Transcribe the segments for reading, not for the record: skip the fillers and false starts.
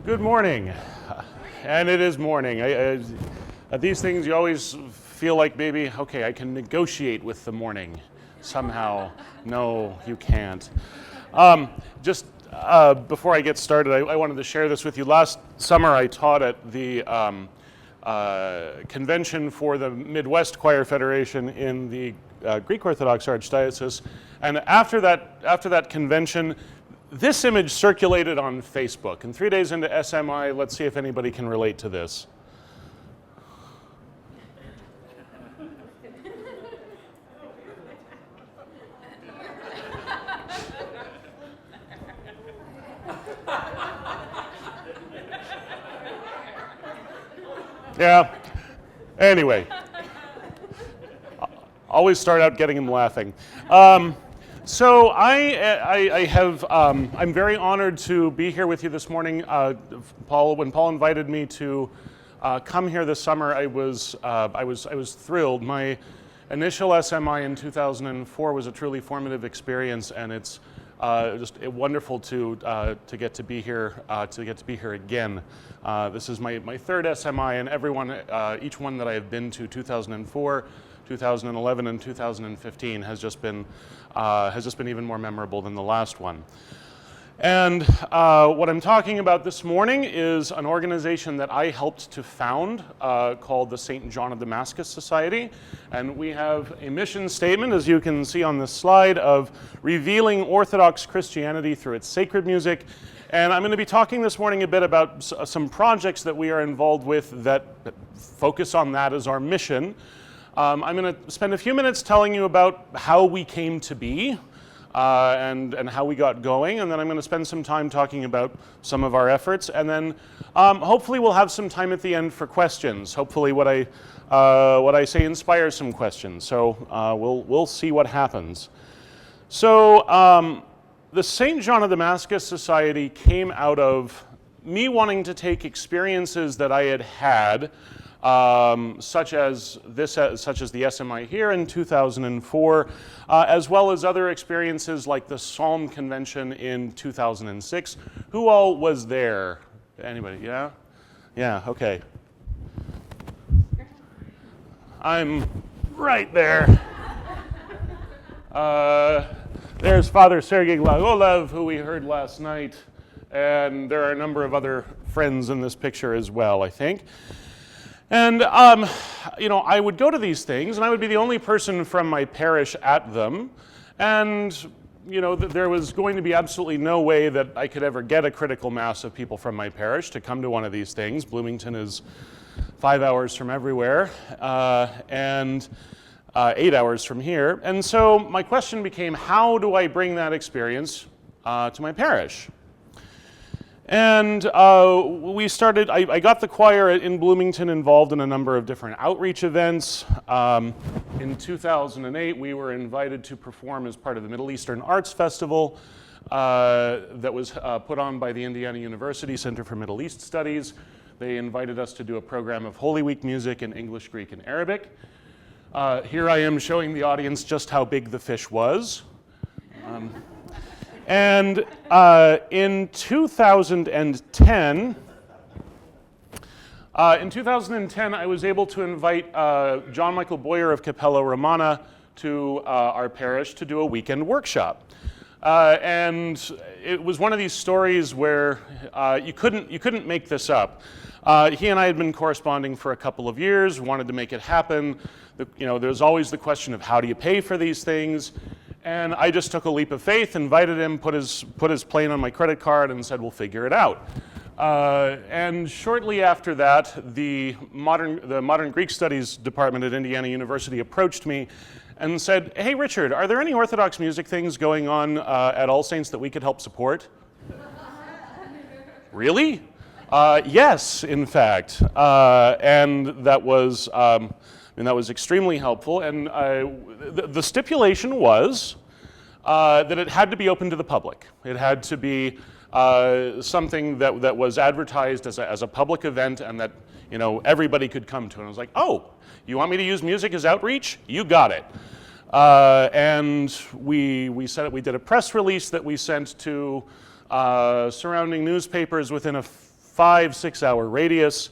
Good morning, and it is morning. At these things, you always feel like maybe, okay, I can negotiate with the morning somehow. No, you can't. Before I get started, I wanted to share this with you. Last summer, I taught at the convention for the Midwest Choir Federation in the Greek Orthodox Archdiocese, and after that convention, this image circulated on Facebook, and 3 days into SMI, let's see if anybody can relate to this. Yeah, anyway, always start out getting them laughing. So I'm very honored to be here with you this morning. When Paul invited me to come here this summer, I was thrilled. My initial SMI in 2004 was a truly formative experience, and it's just wonderful to get to be here again. This is my third SMI, and each one that I have been to, 2004, 2011, and 2015, has just been even more memorable than the last one. And what I'm talking about this morning is an organization that I helped to found called the St. John of Damascus Society. And we have a mission statement, as you can see on this slide, of revealing Orthodox Christianity through its sacred music. And I'm going to be talking this morning a bit about some projects that we are involved with that focus on that as our mission. I'm going to spend a few minutes telling you about how we came to be and how we got going, and then I'm going to spend some time talking about some of our efforts, and then hopefully we'll have some time at the end for questions. Hopefully what I say inspires some questions, so we'll see what happens. So the St. John of Damascus Society came out of me wanting to take experiences that I had such as the SMI here in 2004, as well as other experiences like the Psalm Convention in 2006. Who all was there? Anybody? Yeah? Yeah, okay. I'm right there. There's Father Sergei Belov, who we heard last night, and there are a number of other friends in this picture as well, I think. And, I would go to these things, and I would be the only person from my parish at them, and, there was going to be absolutely no way that I could ever get a critical mass of people from my parish to come to one of these things. Bloomington is 5 hours from everywhere, and 8 hours from here. And so my question became, how do I bring that experience to my parish? And I got the choir in Bloomington involved in a number of different outreach events. In 2008, we were invited to perform as part of the Middle Eastern Arts Festival that was put on by the Indiana University Center for Middle East Studies. They invited us to do a program of Holy Week music in English, Greek, and Arabic. Here I am showing the audience just how big the fish was. And in 2010, I was able to invite John Michael Boyer of Capella Romana to our parish to do a weekend workshop. And it was one of these stories where you couldn't make this up. He and I had been corresponding for a couple of years, wanted to make it happen. There's always the question of how do you pay for these things. And I just took a leap of faith, invited him, put his plane on my credit card, and said, we'll figure it out. And shortly after that, the Modern Greek Studies department at Indiana University approached me and said, hey, Richard, are there any Orthodox music things going on at All Saints that we could help support? Really? Yes, in fact. And that was extremely helpful. And the stipulation was that it had to be open to the public. It had to be something that was advertised as a public event, and that everybody could come to. And I was like, oh, you want me to use music as outreach? You got it. And we said it. We did a press release that we sent to surrounding newspapers within a 5-6 hour radius.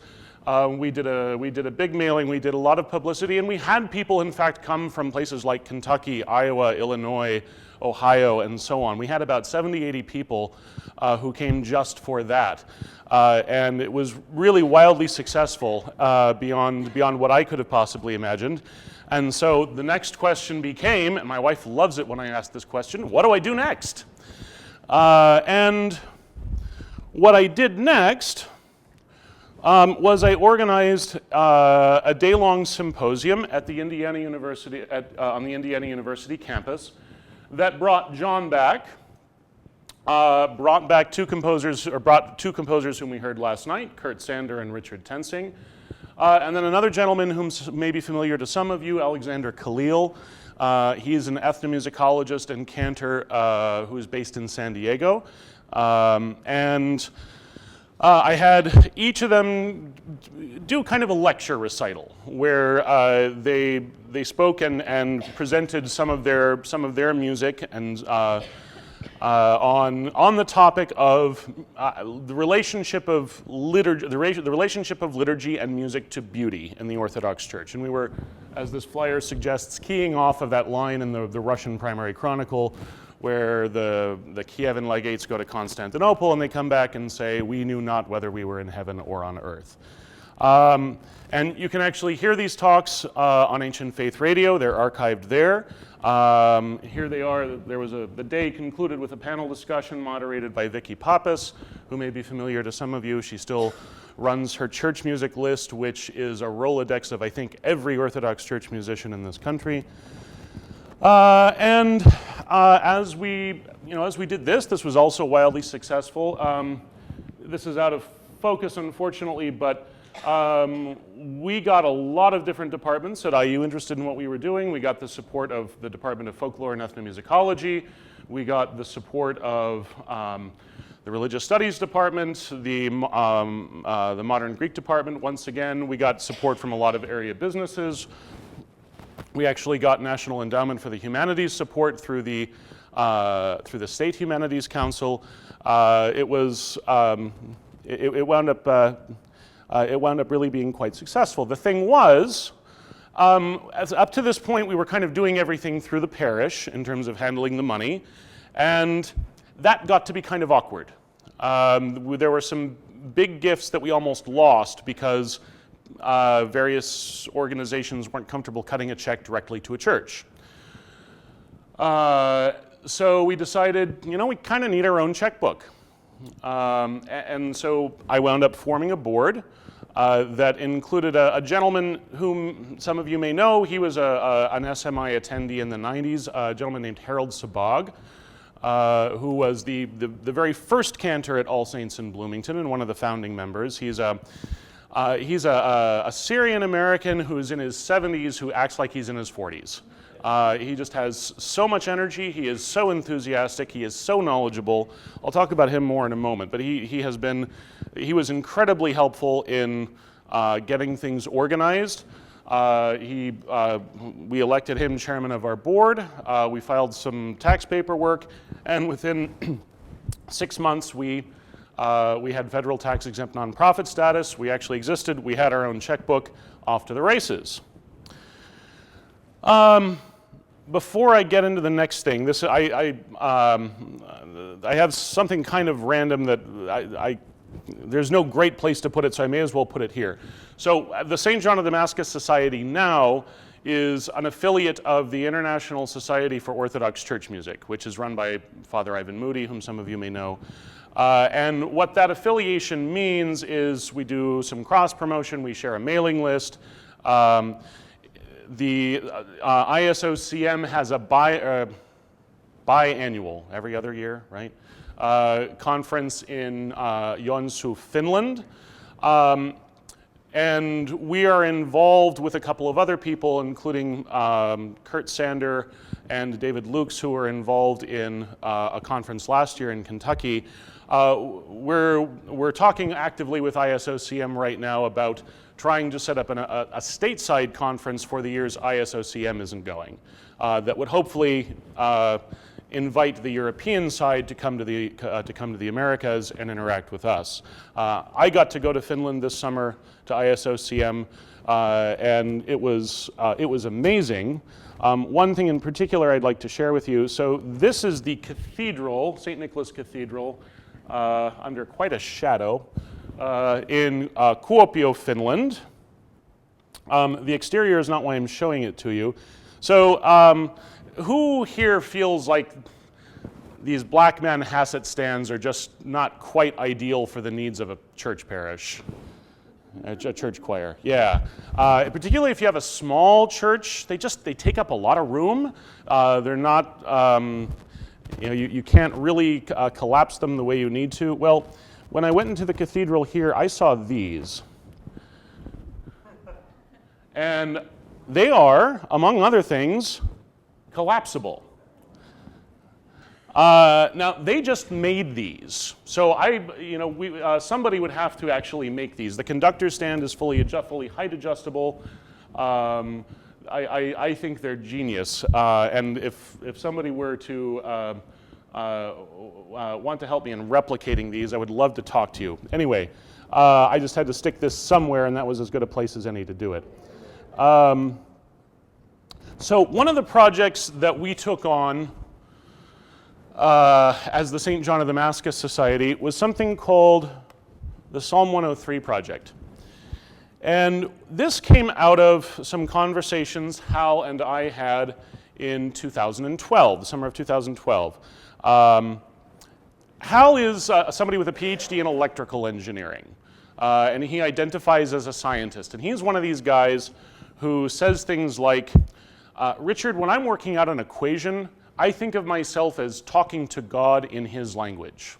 We did a big mailing, we did a lot of publicity, and we had people in fact come from places like Kentucky, Iowa, Illinois, Ohio, and so on. We had about 70, 80 people who came just for that. And it was really wildly successful beyond what I could have possibly imagined. And so the next question became, and my wife loves it when I ask this question, what do I do next? And what I did next was I organized a day-long symposium at the Indiana University on the Indiana University campus that brought John back, brought two composers whom we heard last night, Kurt Sander and Richard Tensing, and then another gentleman whom may be familiar to some of you, Alexander Khalil. He's an ethnomusicologist and cantor who is based in San Diego, I had each of them do kind of a lecture recital where they spoke and presented some of their music and on the topic of the relationship of liturgy and music to beauty in the Orthodox Church. And we were, as this flyer suggests, keying off of that line in the Russian Primary Chronicle, where the Kievan legates go to Constantinople and they come back and say, we knew not whether we were in heaven or on earth. And you can actually hear these talks on Ancient Faith Radio. They're archived there. Here they are. The day concluded with a panel discussion moderated by Vicky Pappas, who may be familiar to some of you. She still runs her church music list, which is a Rolodex of, I think, every Orthodox church musician in this country. As we did this was also wildly successful. This is out of focus, unfortunately, but we got a lot of different departments at IU interested in what we were doing. We got the support of the Department of Folklore and Ethnomusicology. We got the support of the Religious Studies Department, the Modern Greek Department. Once again, we got support from a lot of area businesses. We actually got National Endowment for the Humanities support through the State Humanities Council. It wound up really being quite successful. The thing was, up to this point, we were kind of doing everything through the parish in terms of handling the money, and that got to be kind of awkward. There were some big gifts that we almost lost because various organizations weren't comfortable cutting a check directly to a church. So we decided, we kind of need our own checkbook. And so I wound up forming a board that included a gentleman whom some of you may know. He was an SMI attendee in the 90s, a gentleman named Harold Sabag, who was the very first cantor at All Saints in Bloomington and one of the founding members. He's a Syrian American who's in his 70s who acts like he's in his 40s. He just has so much energy, he is so enthusiastic, he is so knowledgeable. I'll talk about him more in a moment, but he was incredibly helpful in getting things organized. We elected him chairman of our board. We filed some tax paperwork, and within 6 months we had federal tax exempt nonprofit status. We actually existed. We had our own checkbook. Off to the races. Before I get into the next thing, I have something kind of random that there's no great place to put it, so I may as well put it here. So the St. John of Damascus Society now is an affiliate of the International Society for Orthodox Church Music, which is run by Father Ivan Moody, whom some of you may know. And what that affiliation means is we do some cross-promotion, we share a mailing list. The ISOCM has a biannual, every other year, right? Conference in Joensuu, Finland. And we are involved with a couple of other people, including Kurt Sander and David Lukes, who were involved in a conference last year in Kentucky. We're talking actively with ISOCM right now about trying to set up a stateside conference for the years ISOCM isn't going. That would hopefully invite the European side to come to the Americas and interact with us. I got to go to Finland this summer to ISOCM, and it was amazing. One thing in particular I'd like to share with you. So this is the cathedral, St. Nicholas Cathedral, under quite a shadow in Kuopio, Finland. The exterior is not why I'm showing it to you. So who here feels like these Black Manhasset stands are just not quite ideal for the needs of a church parish? A church choir, yeah. Particularly if you have a small church, they take up a lot of room. They're not, you can't really collapse them the way you need to. Well, when I went into the cathedral here, I saw these. And they are, among other things, collapsible. Now, they just made these. So somebody would have to actually make these. The Conductor stand is fully height adjustable. I think they're genius. And if somebody were to want to help me in replicating these, I would love to talk to you. Anyway, I just had to stick this somewhere, and that was as good a place as any to do it. So one of the projects that we took on as the St. John of Damascus Society was something called the Psalm 103 project. And this came out of some conversations Hal and I had in 2012, the summer of 2012. Hal is somebody with a PhD in electrical engineering, and he identifies as a scientist. And he's one of these guys who says things like, Richard, when I'm working out an equation, I think of myself as talking to God in his language.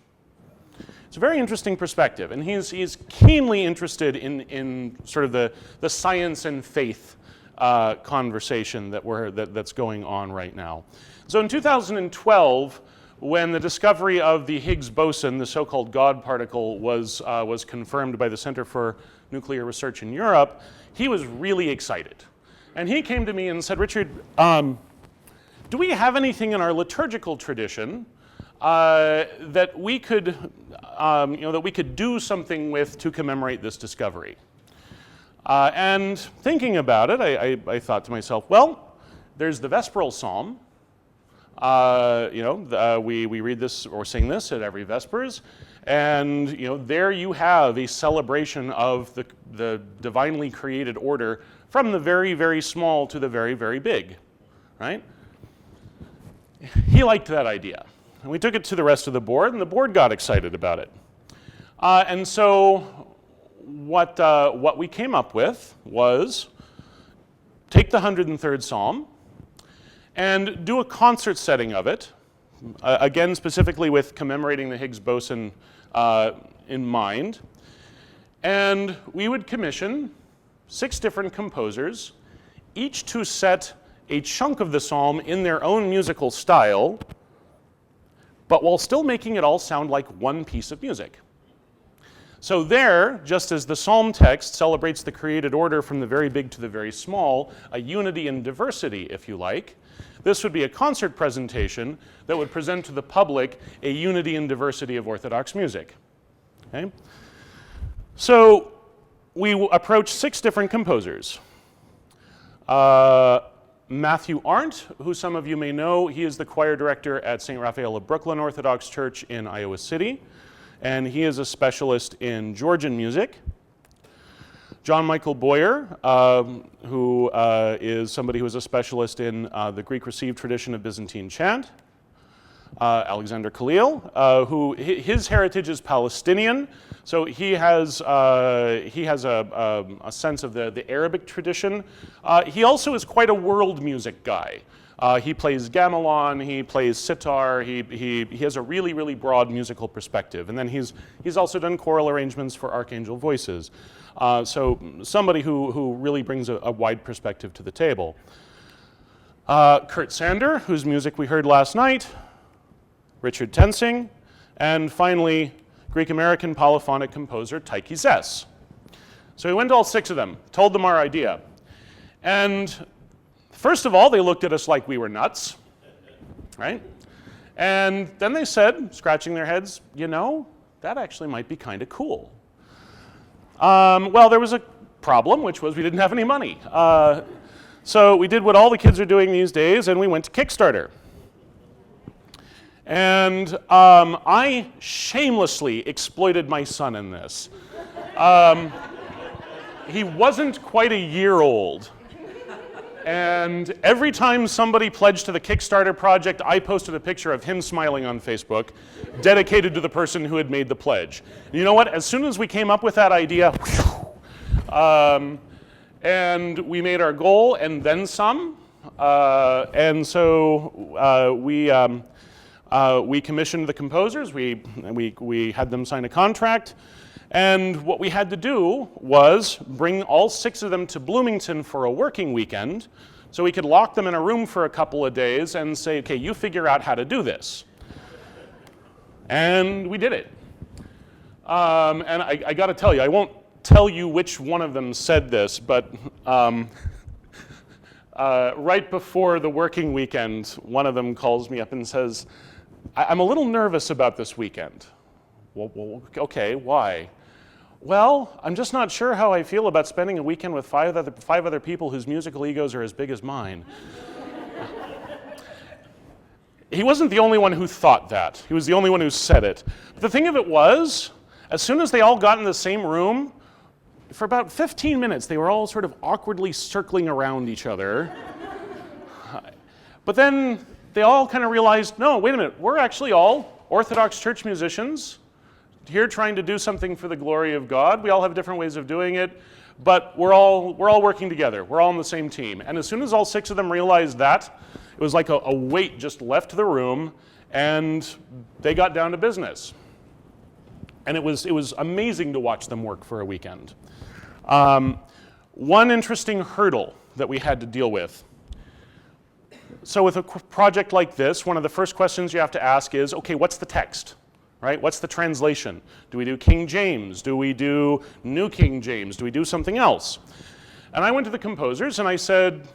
It's a very interesting perspective, and he's keenly interested in sort of the science and faith conversation that's going on right now. So in 2012, when the discovery of the Higgs boson, the so-called God particle, was confirmed by the Center for Nuclear Research in Europe, he was really excited. And he came to me and said, Richard, do we have anything in our liturgical tradition that we could do something with to commemorate this discovery? And thinking about it, I thought to myself, well, there's the Vesperal Psalm. We read this or sing this at every Vespers, and there you have a celebration of the divinely created order from the very, very small to the very, very big, right? He liked that idea, and we took it to the rest of the board, and the board got excited about it. And so what we came up with was take the 103rd Psalm and do a concert setting of it, again specifically with commemorating the Higgs boson in mind. And we would commission 6 different composers, each to set a chunk of the psalm in their own musical style, but while still making it all sound like one piece of music. So there, just as the psalm text celebrates the created order from the very big to the very small, a unity in diversity, if you like, this would be a concert presentation that would present to the public a unity and diversity of Orthodox music. Okay? So we approached 6 different composers. Matthew Arndt, who some of you may know, he is the choir director at St. Raphael of Brooklyn Orthodox Church in Iowa City, and he is a specialist in Georgian music. John Michael Boyer, who is somebody who is a specialist in the Greek received tradition of Byzantine chant. Alexander Khalil, who his heritage is Palestinian, so he has a sense of the Arabic tradition. He also is quite a world music guy. He plays gamelan, he plays sitar, he has a really, really broad musical perspective. And then he's also done choral arrangements for archangel voices. So somebody who really brings a wide perspective to the table. Kurt Sander, whose music we heard last night, Richard Tensing, and finally, Greek-American polyphonic composer Taiki Zess. So we went to all 6 of them, told them our idea. And first of all, they looked at us like we were nuts, right? And then they said, scratching their heads, you know, that actually might be kind of cool. Well, there was a problem, which was we didn't have any money. So we did what all the kids are doing these days, and we went to Kickstarter. And I shamelessly exploited my son in this. He wasn't quite a year old. And every time somebody pledged to the Kickstarter project, I posted a picture of him smiling on Facebook, dedicated to the person who had made the pledge. And you know what? As soon as we came up with that idea, and we made our goal and then some. And so we commissioned the composers. We had them sign a contract. And what we had to do was bring all 6 of them to Bloomington for a working weekend so we could lock them in a room for a couple of days and say, okay, you figure out how to do this. And we did it. And I got to tell you, I won't tell you which one of them said this, but right before the working weekend, one of them calls me up and says, I'm a little nervous about this weekend. Well, okay, why? Well, I'm just not sure how I feel about spending a weekend with five other people whose musical egos are as big as mine. He wasn't the only one who thought that. He was the only one who said it. But the thing of it was, as soon as they all got in the same room, for about 15 minutes, they were all sort of awkwardly circling around each other. But then they all kind of realized, no, wait a minute, we're actually all Orthodox church musicians here trying to do something for the glory of God. We all have different ways of doing it, but we're all working together. We're all on the same team. And as soon as all 6 of them realized that, it was like a weight just left the room, and they got down to business. And it was amazing to watch them work for a weekend. One interesting hurdle that we had to deal with. So with a project like this, one of the first questions you have to ask is, okay, what's the text? Right? What's the translation? Do we do King James? Do we do New King James? Do we do something else? And I went to the composers and I said,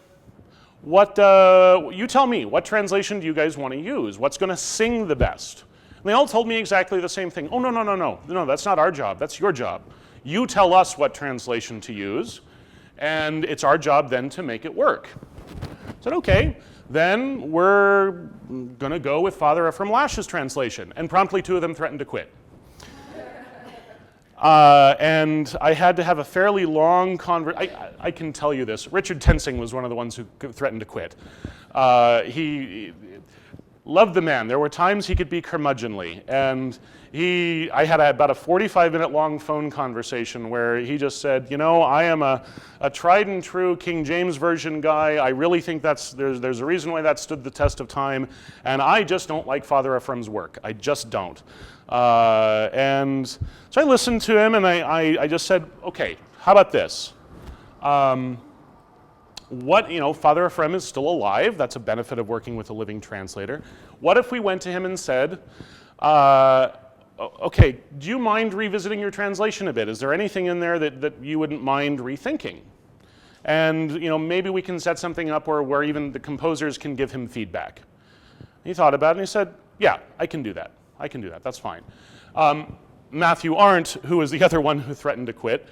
you tell me, what translation do you guys want to use? What's going to sing the best? And they all told me exactly the same thing. Oh, no, that's not our job, that's your job. You tell us what translation to use, and it's our job then to make it work. I said, okay, then we're going to go with Father Ephraim Lash's translation. And promptly 2 of them threatened to quit. And I had to have a fairly long conversation. I can tell you this. Richard Tensing was one of the ones who threatened to quit. He loved the man. There were times he could be curmudgeonly. And I had about a 45-minute long phone conversation where he just said, you know, I am a tried and true King James Version guy. I really think there's a reason why that stood the test of time. And I just don't like Father Ephraim's work. I just don't. And so I listened to him and I just said, okay, how about this? Father Ephraim is still alive. That's a benefit of working with a living translator. What if we went to him and said, okay, do you mind revisiting your translation a bit? Is there anything in there that you wouldn't mind rethinking? And maybe we can set something up where even the composers can give him feedback. He thought about it and he said, yeah, I can do that. That's fine. Matthew Arndt, who was the other one who threatened to quit,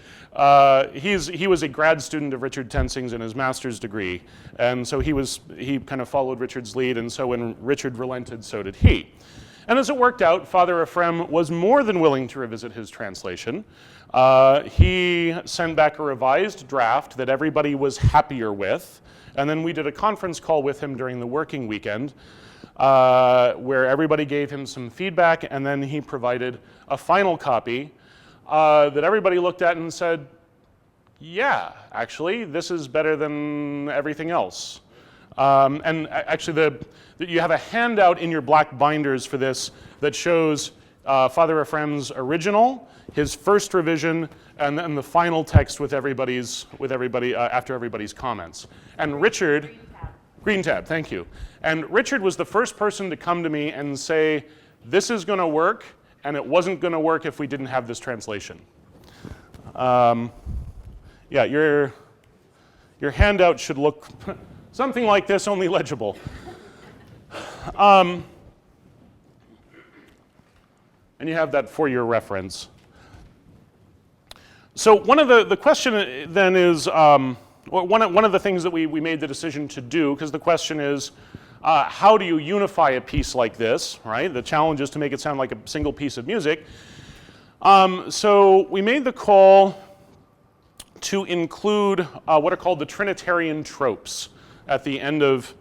he was a grad student of Richard Tensing's in his master's degree, and so he kind of followed Richard's lead, and so when Richard relented, so did he. And as it worked out, Father Ephraim was more than willing to revisit his translation. He sent back a revised draft that everybody was happier with, and then we did a conference call with him during the working weekend, where everybody gave him some feedback, and then he provided a final copy that everybody looked at and said, yeah, actually, this is better than everything else. And actually, you have a handout in your black binders for this that shows Father Ephraim's original, his first revision, and then the final text with everybody after everybody's comments. And Richard, green tab, thank you. And Richard was the first person to come to me and say, this is going to work, and it wasn't going to work if we didn't have this translation. Yeah, your handout should look something like this, only legible. And you have that for your reference. So one of the question then is, one of the things that we made the decision to do, because the question is, how do you unify a piece like this, right? The challenge is to make it sound like a single piece of music. So we made the call to include what are called the Trinitarian Tropes at the end of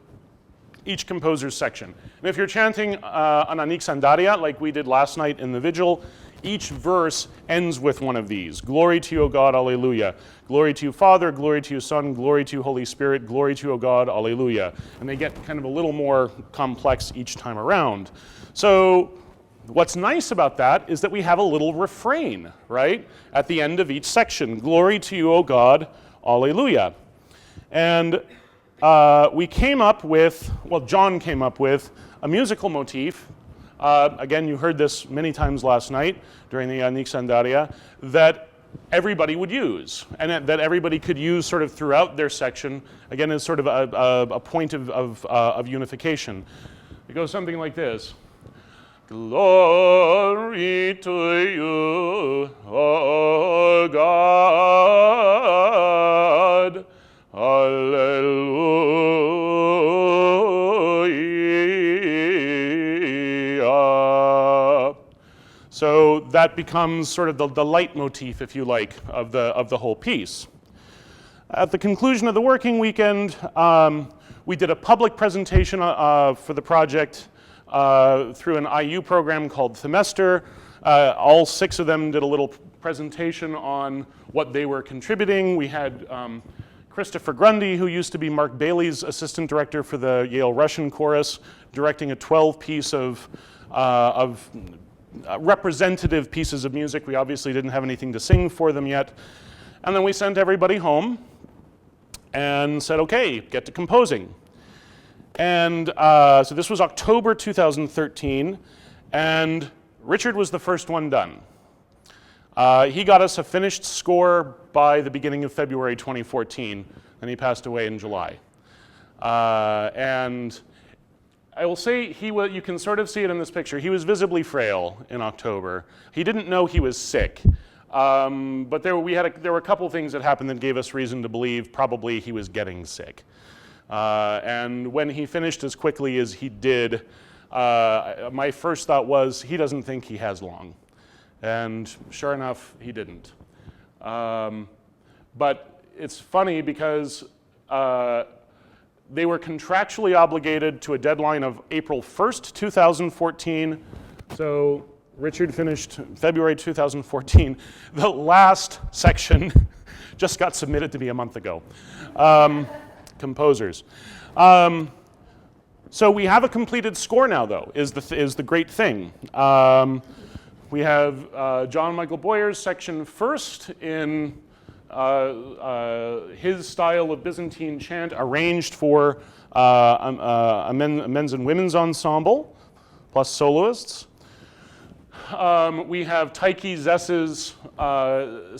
each composer's section. And if you're chanting an Anixandaria, like we did last night in the vigil, each verse ends with one of these. Glory to you, O God, alleluia. Glory to you, Father, glory to you, Son, glory to you, Holy Spirit, glory to you, O God, alleluia. And they get kind of a little more complex each time around. So what's nice about that is that we have a little refrain, right? At the end of each section. Glory to you, O God, alleluia. And we came up with, well, John came up with a musical motif. Again, you heard this many times last night during the Anixandaria, that everybody would use, and that everybody could use sort of throughout their section, again, as sort of a point of unification. It goes something like this. Glory to you, O God, Alleluia. So that becomes sort of the leitmotif, if you like, of the whole piece. At the conclusion of the working weekend, we did a public presentation for the project through an IU program called Themester. All 6 of them did a little presentation on what they were contributing. We had Christopher Grundy, who used to be Mark Bailey's assistant director for the Yale Russian Chorus, directing a 12-piece of representative pieces of music. We obviously didn't have anything to sing for them yet. And then we sent everybody home and said, okay, get to composing. And so this was October 2013, and Richard was the first one done. He got us a finished score by the beginning of February 2014, and he passed away in July. And I will say, you can sort of see it in this picture. He was visibly frail in October. He didn't know he was sick. But there were a couple things that happened that gave us reason to believe probably he was getting sick. And when he finished as quickly as he did, my first thought was, he doesn't think he has long. And sure enough, he didn't. But it's funny because they were contractually obligated to a deadline of April 1st, 2014. So Richard finished February 2014. The last section just got submitted to me a month ago. Composers. So we have a completed score now, though, is the great thing. We have John Michael Boyer's section first in his style of Byzantine chant, arranged for a men's and women's ensemble, plus soloists. We have Taiki Zess's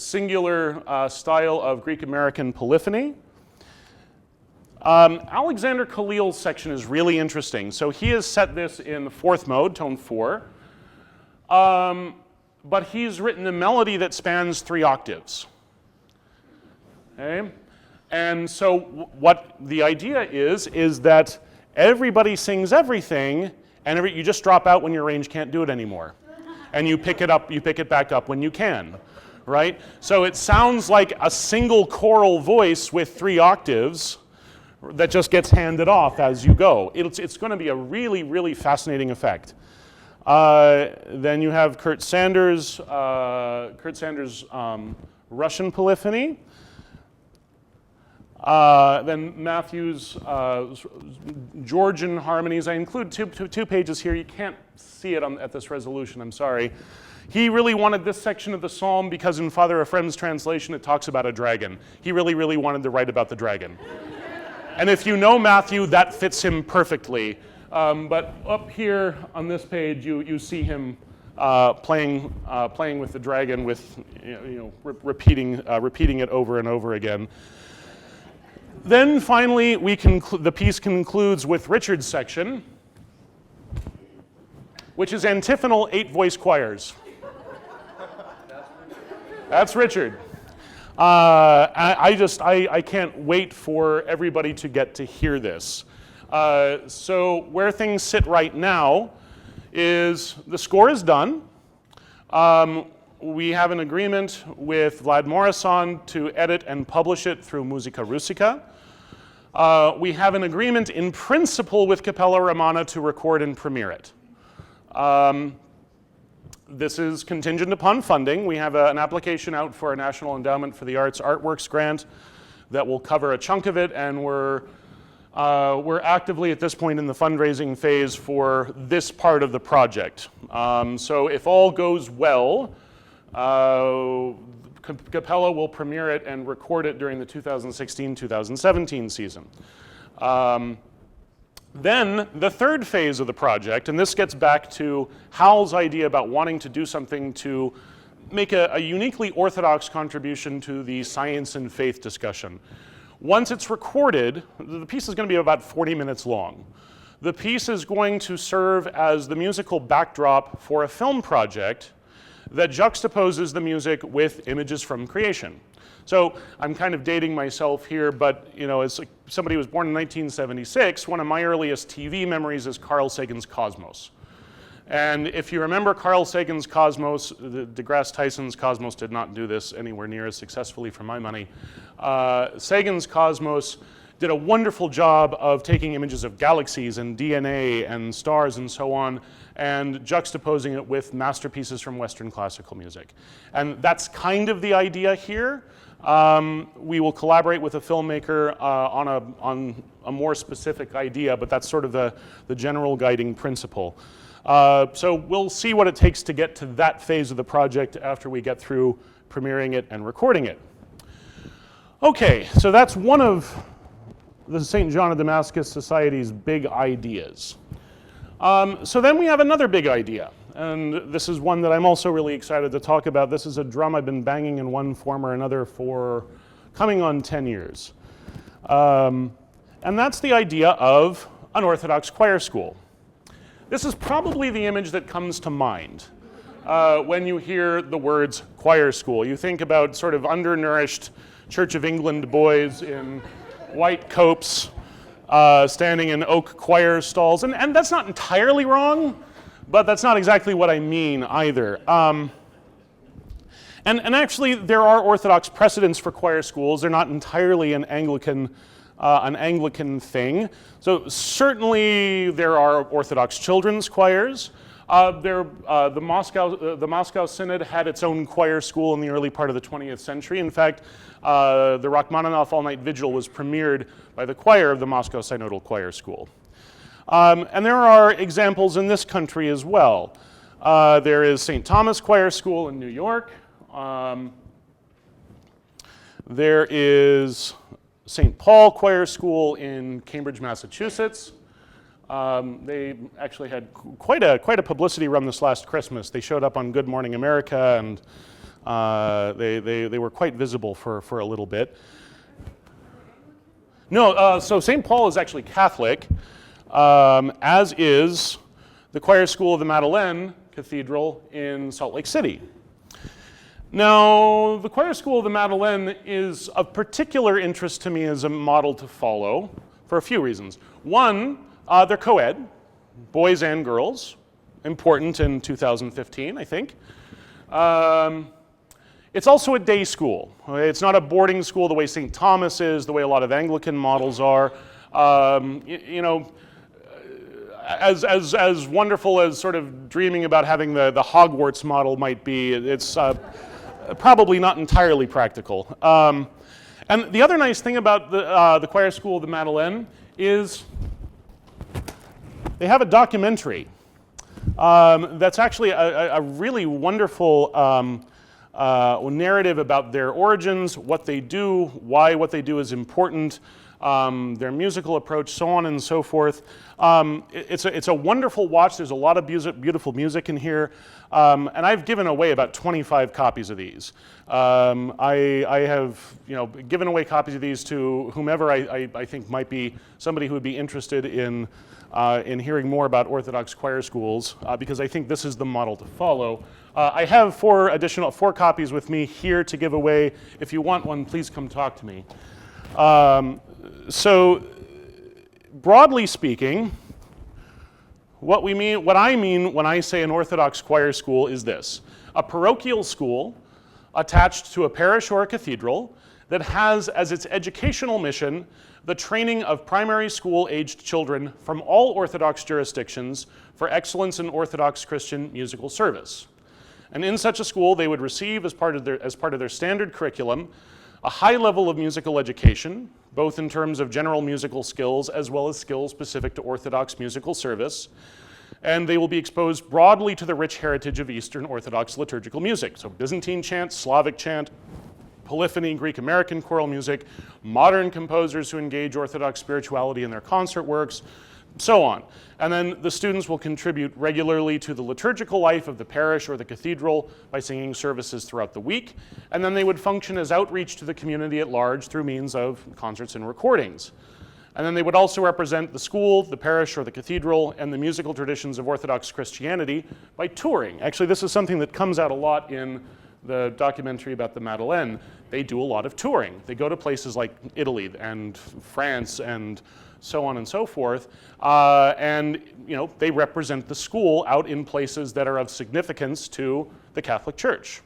singular style of Greek-American polyphony. Alexander Khalil's section is really interesting. So he has set this in the 4th mode, tone 4. But he's written a melody that spans 3 octaves. Okay? And so what the idea is that everybody sings everything, and you just drop out when your range can't do it anymore. And you pick it back up when you can, right? So it sounds like a single choral voice with 3 octaves that just gets handed off as you go. It's going to be a really, really fascinating effect. Then you have Kurt Sanders' Russian polyphony. Then Matthew's Georgian harmonies. I include two pages here. You can't see it at this resolution, I'm sorry. He really wanted this section of the psalm because in Father Ephraim's translation it talks about a dragon. He really, really wanted to write about the dragon. And if you know Matthew, that fits him perfectly. But up here on this page, you see him playing with the dragon, with repeating it over and over again. Then finally, the piece concludes with Richard's section, which is antiphonal 8-voice choirs. That's Richard. I can't wait for everybody to get to hear this. So where things sit right now is the score is done. We have an agreement with Vlad Morrison to edit and publish it through Musica Rusica. We have an agreement in principle with Capella Romana to record and premiere it. This is contingent upon funding. We have an application out for a National Endowment for the Arts Artworks grant that will cover a chunk of it, and we're actively at this point in the fundraising phase for this part of the project. So if all goes well, Capella will premiere it and record it during the 2016-2017 season. Then the third phase of the project, and this gets back to Hal's idea about wanting to do something to make a uniquely Orthodox contribution to the science and faith discussion. Once it's recorded, the piece is going to be about 40 minutes long. The piece is going to serve as the musical backdrop for a film project that juxtaposes the music with images from creation. So I'm kind of dating myself here, but as somebody who was born in 1976, one of my earliest TV memories is Carl Sagan's Cosmos. And if you remember Carl Sagan's Cosmos, deGrasse Tyson's Cosmos did not do this anywhere near as successfully for my money. Sagan's Cosmos did a wonderful job of taking images of galaxies and DNA and stars and so on, and juxtaposing it with masterpieces from Western classical music. And that's kind of the idea here. We will collaborate with a filmmaker on a more specific idea, but that's sort of the general guiding principle. So we'll see what it takes to get to that phase of the project after we get through premiering it and recording it. Okay, so that's one of the St. John of Damascus Society's big ideas. So then we have another big idea, and this is one that I'm also really excited to talk about. This is a drum I've been banging in one form or another for coming on 10 years. And that's the idea of an Orthodox choir school. This is probably the image that comes to mind when you hear the words choir school. You think about sort of undernourished Church of England boys in white copes, standing in oak choir stalls. And that's not entirely wrong, but that's not exactly what I mean either. And actually, there are Orthodox precedents for choir schools. They're not entirely an Anglican thing. So certainly there are Orthodox children's choirs. The Moscow Synod had its own choir school in the early part of the 20th century. In fact, the Rachmaninoff All-Night Vigil was premiered by the choir of the Moscow Synodal Choir School. And there are examples in this country as well. There is St. Thomas Choir School in New York. There is St. Paul Choir School in Cambridge, Massachusetts. They actually had quite a publicity run this last Christmas. They showed up on Good Morning America, and they were quite visible for a little bit. No, so St. Paul is actually Catholic, as is the Choir School of the Madeleine Cathedral in Salt Lake City. Now, the Choir School of the Madeleine is of particular interest to me as a model to follow for a few reasons. One, they're co-ed, boys and girls, important in 2015, I think. It's also a day school. It's not a boarding school the way St. Thomas is, the way a lot of Anglican models are. As wonderful as sort of dreaming about having the Hogwarts model might be, it's probably not entirely practical. And the other nice thing about the Choir School of the Madeleine is they have a documentary that's actually a really wonderful narrative about their origins, what they do, why what they do is important. their musical approach, so on and so forth. It's a wonderful watch. There's a lot of beautiful music in here. And I've given away about 25 copies of these. I have given away copies of these to whomever I think might be somebody who would be interested in hearing more about Orthodox choir schools, because I think this is the model to follow. I have four copies with me here to give away. If you want one, please come talk to me. So, broadly speaking, what I mean when I say an Orthodox choir school is this: a parochial school attached to a parish or a cathedral that has as its educational mission the training of primary school-aged children from all Orthodox jurisdictions for excellence in Orthodox Christian musical service. And in such a school, they would receive as part of their standard curriculum a high level of musical education, both in terms of general musical skills as well as skills specific to Orthodox musical service. And they will be exposed broadly to the rich heritage of Eastern Orthodox liturgical music. So Byzantine chant, Slavic chant, polyphony, Greek American choral music, modern composers who engage Orthodox spirituality in their concert works, so on. And then the students will contribute regularly to the liturgical life of the parish or the cathedral by singing services throughout the week. And then they would function as outreach to the community at large through means of concerts and recordings. And then they would also represent the school, the parish, or the cathedral, and the musical traditions of Orthodox Christianity by touring. Actually, this is something that comes out a lot in the documentary about the Madeleine. They do a lot of touring. They go to places like Italy and France and so on and so forth, and they represent the school out in places that are of significance to the Catholic Church.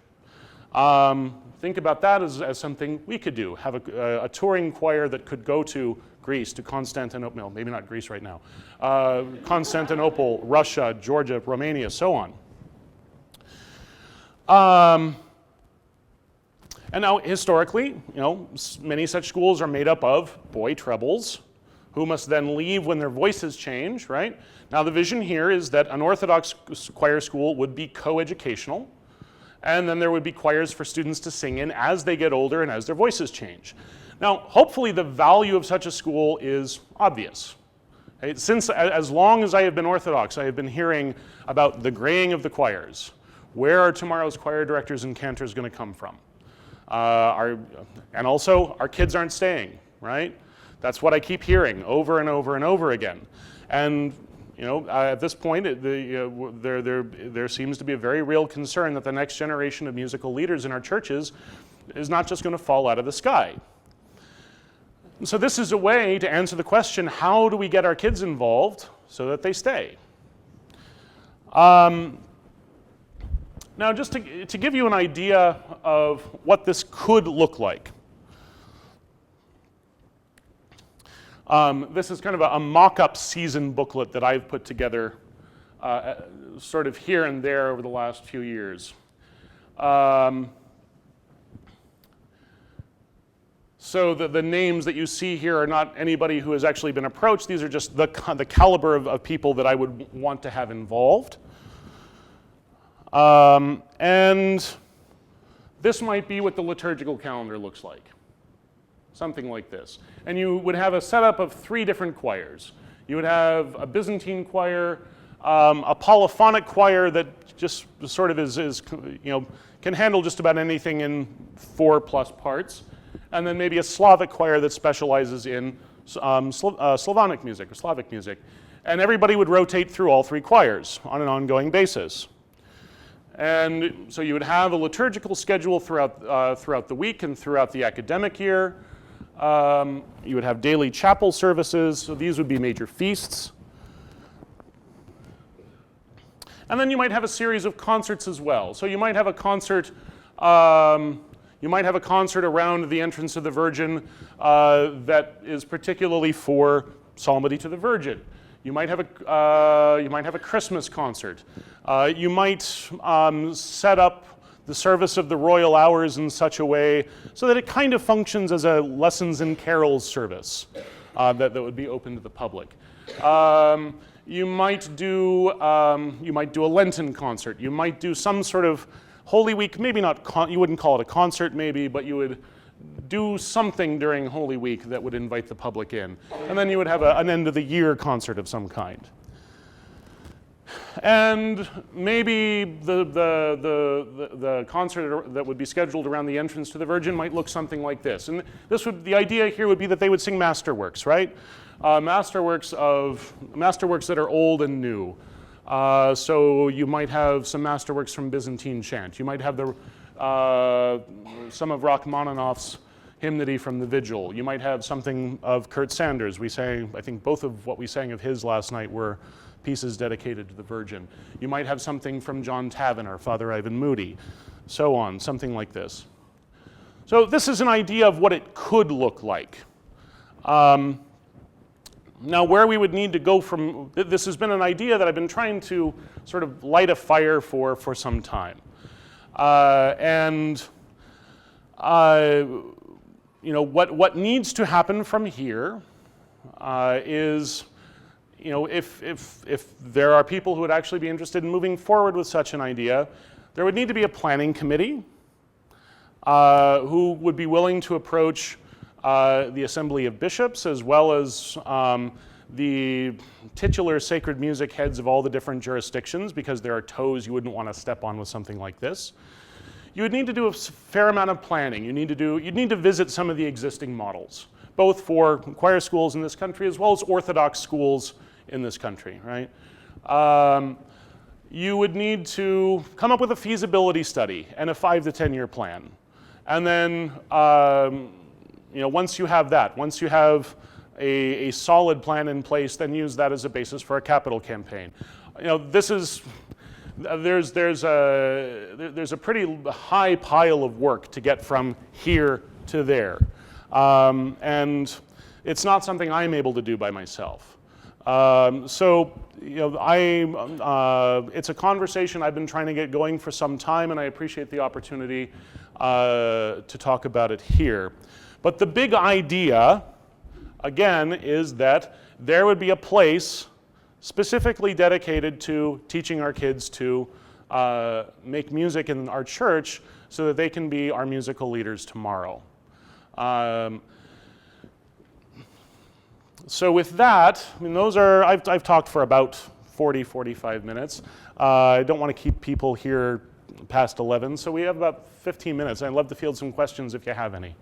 Think about that as something we could do, have a touring choir that could go to Greece, to Constantinople, no, maybe not Greece right now, Constantinople, Russia, Georgia, Romania, so on. And now, historically, many such schools are made up of boy trebles, who must then leave when their voices change, right? Now, the vision here is that an Orthodox choir school would be co-educational, and then there would be choirs for students to sing in as they get older and as their voices change. Now, hopefully the value of such a school is obvious. Okay? Since, as long as I have been Orthodox, I have been hearing about the graying of the choirs. Where are tomorrow's choir directors and cantors going to come from? And also, our kids aren't staying, right? That's what I keep hearing over and over and over again. And at this point, there seems to be a very real concern that the next generation of musical leaders in our churches is not just going to fall out of the sky. And so this is a way to answer the question, how do we get our kids involved so that they stay? Now, just to give you an idea of what this could look like. This is kind of a mock-up season booklet that I've put together sort of here and there over the last few years. So the names that you see here are not anybody who has actually been approached. These are just the caliber of people that I would want to have involved. And this might be what the liturgical calendar looks like. Something like this. And you would have a setup of 3 different choirs. You would have a Byzantine choir, a polyphonic choir that just sort of is can handle just about anything in 4+ parts, and then maybe a Slavic choir that specializes in Slavonic music or Slavic music. And everybody would rotate through all 3 choirs on an ongoing basis. And so you would have a liturgical schedule throughout the week and throughout the academic year. You would have daily chapel services, so these would be major feasts. And then you might have a series of concerts as well. So you might have a concert. You might have a concert around the entrance of the Virgin that is particularly for Psalmody to the Virgin. You might have a Christmas concert. You might set up the service of the royal hours in such a way so that it kind of functions as a lessons and carols service that would be open to the public. You might do a Lenten concert. You might do some sort of Holy Week, maybe not, you wouldn't call it a concert maybe, but you would do something during Holy Week that would invite the public in. And then you would have an end of the year concert of some kind. And maybe the concert that would be scheduled around the entrance to the Virgin might look something like this. And the idea here would be that they would sing masterworks, right? Masterworks that are old and new. So you might have some masterworks from Byzantine chant. You might have some of Rachmaninoff's hymnody from the Vigil. You might have something of Kurt Sanders. I think both of what we sang of his last night were pieces dedicated to the Virgin. You might have something from John Tavener, Father Ivan Moody, so on, something like this. So this is an idea of what it could look like. Now where we would need to go from, this has been an idea that I've been trying to sort of light a fire for some time. What needs to happen from here is, if there are people who would actually be interested in moving forward with such an idea, there would need to be a planning committee who would be willing to approach the Assembly of Bishops as well as the titular sacred music heads of all the different jurisdictions, because there are toes you wouldn't want to step on with something like this. You would need to do a fair amount of planning. You'd need to visit some of the existing models, both for choir schools in this country as well as Orthodox schools in this country, right? You would need to come up with a feasibility study and a 5 to 10 year plan. And then, once you have that, once you have a solid plan in place, then use that as a basis for a capital campaign. There's a pretty high pile of work to get from here to there. And it's not something I'm able to do by myself. It's a conversation I've been trying to get going for some time, and I appreciate the opportunity to talk about it here. But the big idea, again, is that there would be a place specifically dedicated to teaching our kids to make music in our church so that they can be our musical leaders tomorrow. So with that, I've talked for about 45 minutes. I don't want to keep people here past 11, so we have about 15 minutes. I'd love to field some questions if you have any.